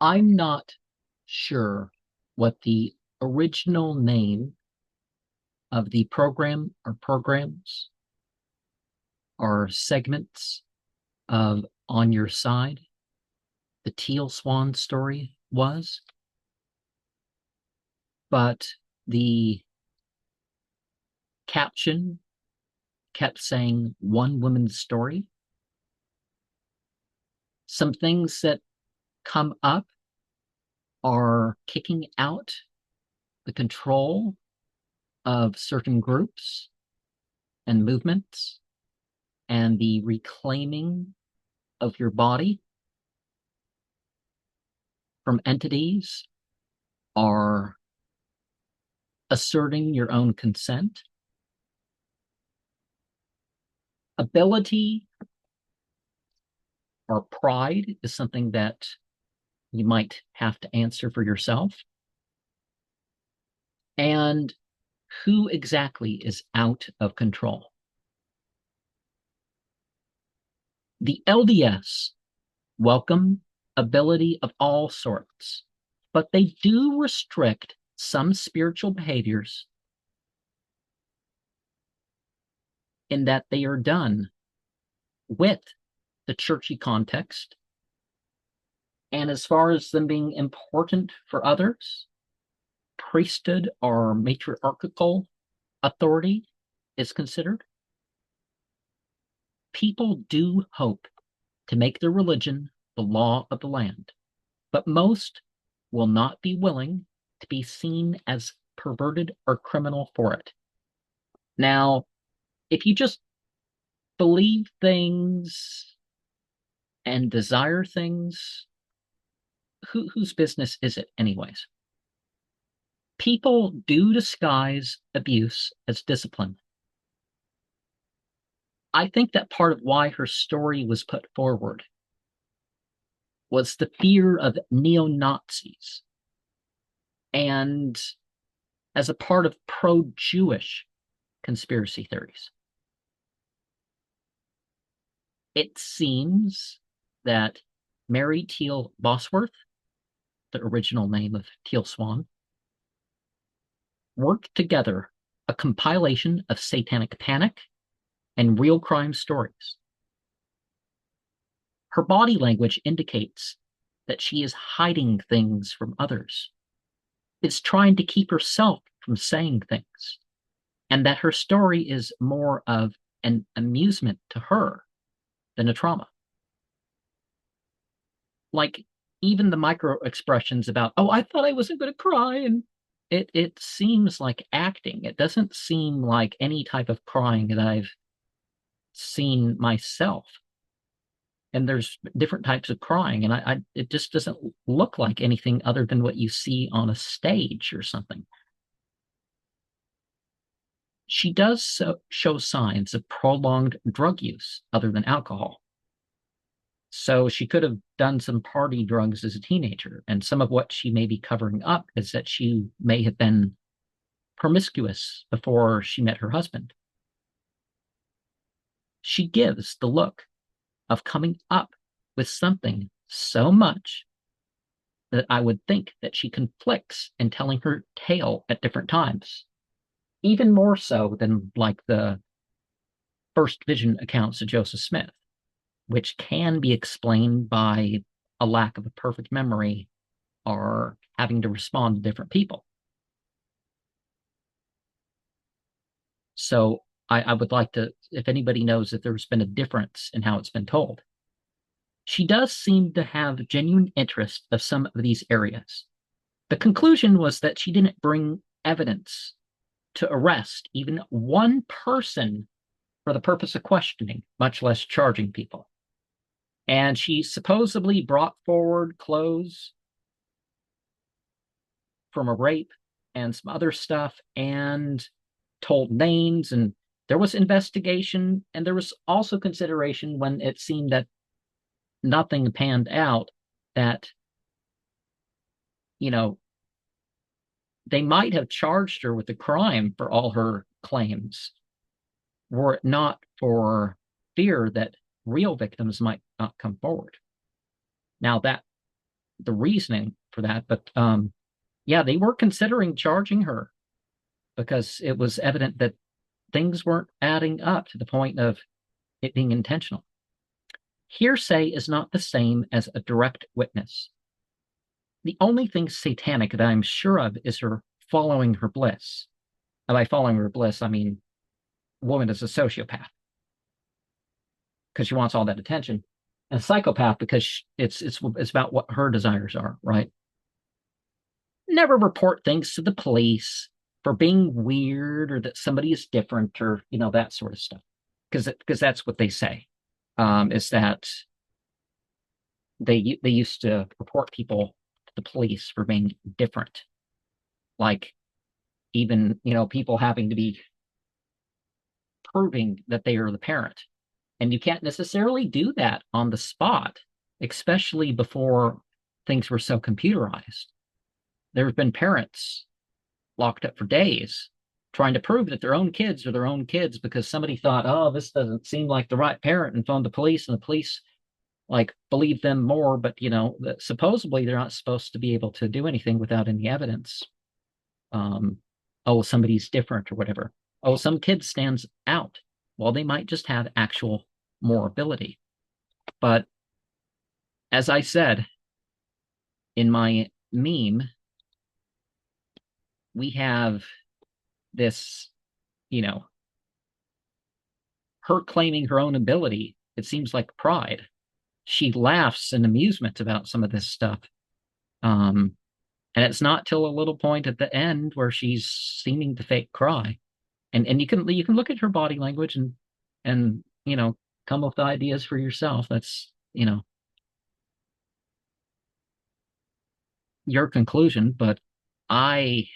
I'm not sure what the original name of the program or programs or segments of On Your Side, the Teal Swan story was, but the caption kept saying one woman's story. Some things that come up are kicking out the control of certain groups and movements and the reclaiming of your body from entities are asserting your own consent. Ability or pride is something that you might have to answer for yourself. And who exactly is out of control? The LDS welcome ability of all sorts, but they do restrict some spiritual behaviors in that they are done with the churchy context. And as far as them being important for others, priesthood or matriarchal authority is considered. People do hope to make their religion the law of the land, but most will not be willing to be seen as perverted or criminal for it. Now, if you just believe things and desire things, whose business is it, anyways? People do disguise abuse as discipline. I think that part of why her story was put forward was the fear of neo-Nazis and as a part of pro-Jewish conspiracy theories. It seems that Mary Teal Bosworth, the original name of Teal Swan, worked together a compilation of satanic panic and real crime stories. Her body language indicates that she is hiding things from others, is trying to keep herself from saying things, and that her story is more of an amusement to her than a trauma. Like even the micro expressions about, oh, I thought I wasn't going to cry, and it seems like acting. It doesn't seem like any type of crying that I've seen myself. And there's different types of crying, and it just doesn't look like anything other than what you see on a stage or something. She does show signs of prolonged drug use other than alcohol. So she could have done some party drugs as a teenager, and some of what she may be covering up is that she may have been promiscuous before she met her husband. She gives the look of coming up with something so much that I would think that she conflicts in telling her tale at different times, even more so than like the first vision accounts of Joseph Smith, which can be explained by a lack of a perfect memory or having to respond to different people. So I would like to, if anybody knows if there's been a difference in how it's been told. She does seem to have genuine interest of some of these areas. The conclusion was that she didn't bring evidence to arrest even one person for the purpose of questioning, much less charging people. And she supposedly brought forward clothes from a rape and some other stuff and told names, and there was investigation, and there was also consideration when it seemed that nothing panned out that, you know, they might have charged her with a crime for all her claims, were it not for fear that real victims might not come forward. Now, that the reasoning for that, but yeah, they were considering charging her because it was evident that things weren't adding up to the point of it being intentional. Hearsay is not the same as a direct witness. The only thing satanic that I'm sure of is her following her bliss. And by following her bliss, I mean woman is a sociopath because she wants all that attention, and a psychopath because it's about what her desires are, right? Never report things to the police for being weird or that somebody is different or that sort of stuff because that's what they say, is that they used to report people to the police for being different, like even people having to be proving that they are the parent. And you can't necessarily do that on the spot, especially before things were so computerized. There have been parents locked up for days trying to prove that their own kids are their own kids because somebody thought, oh, this doesn't seem like the right parent, and phoned the police, and the police like believe them more, but that supposedly they're not supposed to be able to do anything without any evidence. Um, oh, somebody's different or whatever. Oh, some kid stands out. Well, they might just have actual more ability. But as I said in my meme, we have this, you know, her claiming her own ability. It seems like pride. She laughs in amusement about some of this stuff. Um, and it's not till a little point at the end where she's seeming to fake cry. And you can look at her body language and come up with ideas for yourself. That's your conclusion, but I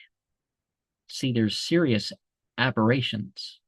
see there's serious aberrations